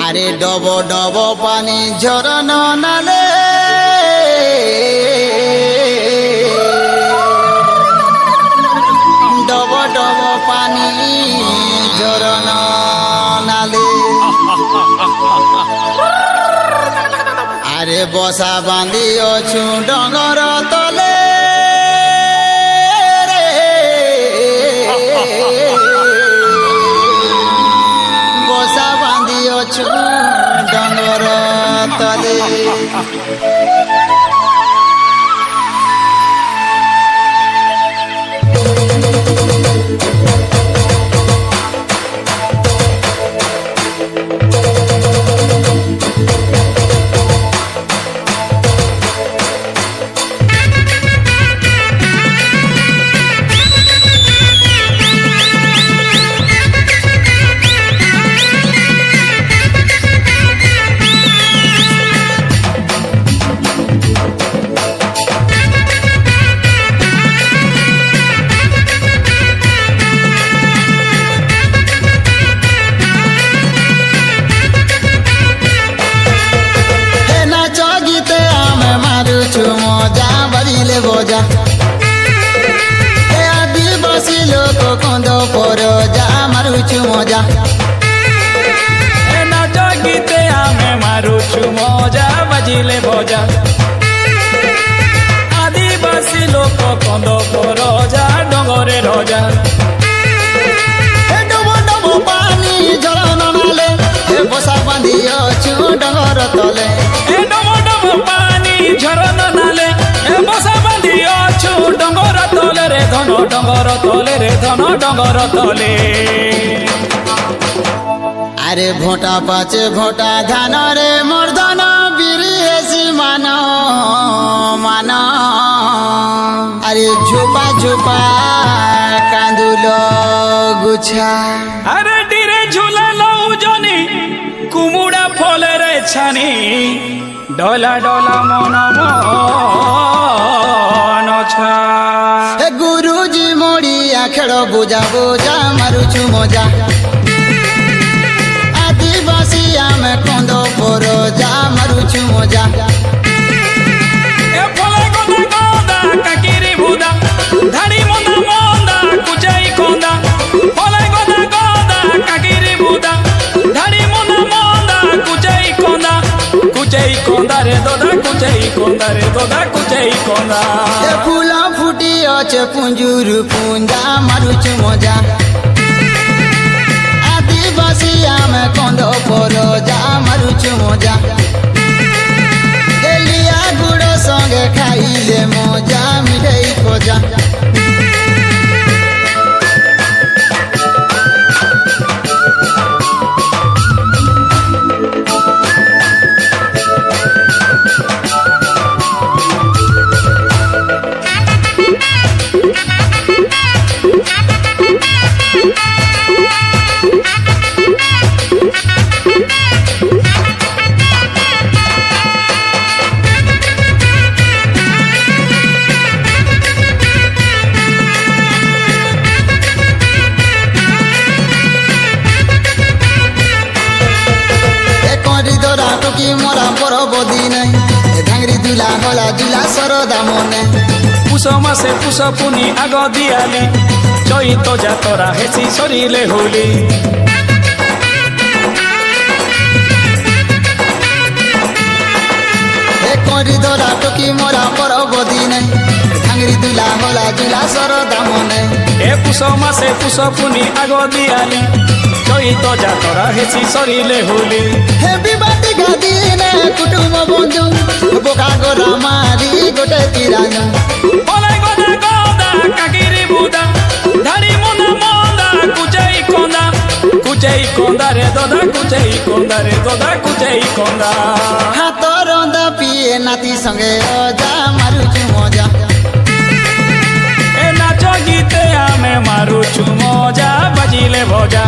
আরে ডব ডব পানি ঝরন নালে ডব ডব পানি ঝরন নালে আরে বসা বাঁধি অছু ডঙ্গর তলে বসা বাঁধি অছু ডঙ্গর তলে मजा बजिले बोजा आदिवासी लोक कंद पर जा मारुछु मजा नाच गीते आमे मारुछु मजा बजिले बोजा आदिवासी लोक कंद पर जा डंगरे रजा डब डब पानी झरन नाले बसा बांधी अछु डंगर तले डब डब पानी झरन नाले बसा बांधी अछु डंगर तले रे धन डंगर तले रे धन डंगर तले अरे भोटा पाचे भोटा धान रे मर्दन बिरी हेसी मान मान अरे झोपा झोपा कांदुलो गुछा अरे डिरे झूला लौ जनी कुमुड़ा फले रे छानी डोला डोला मन मन छा गुरुजी मोड़िया खेल बोजा बोजा मारुछु मजा आदिवासी आमे कंद पर जा मारुछु मजा ए फले गोदा गोदा काकिरी बुदा धाड़ी मोदा मोदा कुचाई कोंदा फले गोदा गोदा काकिरी बुदा धाड़ी मोदा मोदा कुचाई कोंदा रे दोदा कुचाई कोंदा रे दोदा कुचाई कोंदा फूला फुटी अचे पुंजुर पुंजा मारुछु मजा आदिवासी आमे कंद पर जा मारुछु मजा एलिया गुड़ संगे खाइले मजा मिठाई खोजा की मोरा परबदी नहीं धांगरी दुला होला जुला सरदा मने पुष मासे पुष पुनी आग दियाली चैत जातरा हेसी सरिले होली करी धरा टोकी मोरा परबदी नहीं धांगरी दुला होला जुला सरदा मने ए पुष मासे पुष पुनी आग दियाली चैत जातरा हेसी सरिले होली हे बिबाती गादिने कुटुम बंधु बोका गोरा मारी गोटे तिरानु फले गोदा गोदा काकिरी बुदा धाड़ी मोदा मोदा कुचाई कोंदा रे दोदा कुचाई कोंदा रे दोदा कुचाई कोंदा हाथ रंदा पिए नाती संगे अजा मारुछु मजा ए नाच गीते आमे मारुछु मजा बजिले भजा